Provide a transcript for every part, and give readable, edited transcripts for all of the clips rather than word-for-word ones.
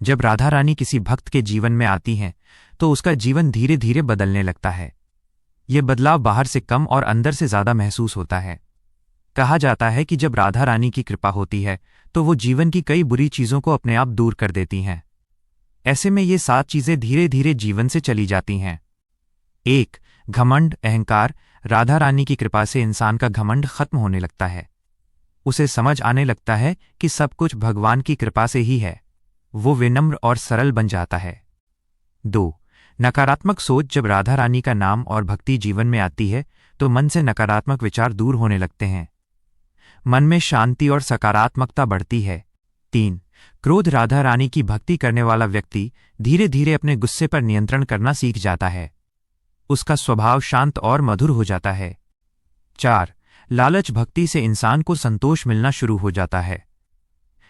जब राधा रानी किसी भक्त के जीवन में आती हैं तो उसका जीवन धीरे धीरे बदलने लगता है। यह बदलाव बाहर से कम और अंदर से ज्यादा महसूस होता है। कहा जाता है कि जब राधा रानी की कृपा होती है तो वो जीवन की कई बुरी चीजों को अपने आप दूर कर देती हैं। ऐसे में ये 7 चीजें धीरे धीरे जीवन से चली जाती हैं। 1. घमंड, अहंकार। राधा रानी की कृपा से इंसान का घमंड खत्म होने लगता है। उसे समझ आने लगता है कि सब कुछ भगवान की कृपा से ही है। वो विनम्र और सरल बन जाता है। 2. नकारात्मक सोच। जब राधा रानी का नाम और भक्ति जीवन में आती है तो मन से नकारात्मक विचार दूर होने लगते हैं। मन में शांति और सकारात्मकता बढ़ती है। 3. क्रोध। राधा रानी की भक्ति करने वाला व्यक्ति धीरे धीरे अपने गुस्से पर नियंत्रण करना सीख जाता है। उसका स्वभाव शांत और मधुर हो जाता है। 4. लालच। भक्ति से इंसान को संतोष मिलना शुरू हो जाता है।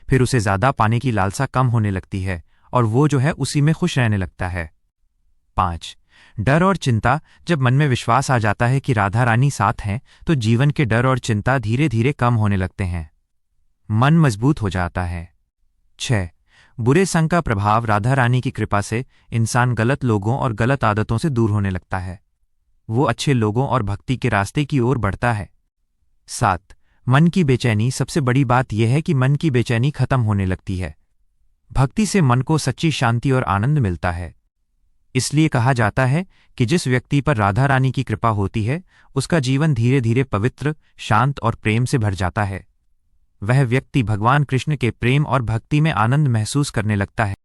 फिर उसे ज्यादा पाने की लालसा कम होने लगती है और वो जो है उसी में खुश रहने लगता है। 5. डर और चिंता। जब मन में विश्वास आ जाता है कि राधा रानी साथ हैं तो जीवन के डर और चिंता धीरे धीरे कम होने लगते हैं। मन मजबूत हो जाता है। 6. बुरे संग का प्रभाव। राधा रानी की कृपा से इंसान गलत लोगों और गलत आदतों से दूर होने लगता है। वो अच्छे लोगों और भक्ति के रास्ते की ओर बढ़ता है। 7. मन की बेचैनी। सबसे बड़ी बात यह है कि मन की बेचैनी खत्म होने लगती है। भक्ति से मन को सच्ची शांति और आनंद मिलता है। इसलिए कहा जाता है कि जिस व्यक्ति पर राधा रानी की कृपा होती है उसका जीवन धीरे धीरे पवित्र, शांत और प्रेम से भर जाता है। वह व्यक्ति भगवान कृष्ण के प्रेम और भक्ति में आनंद महसूस करने लगता है।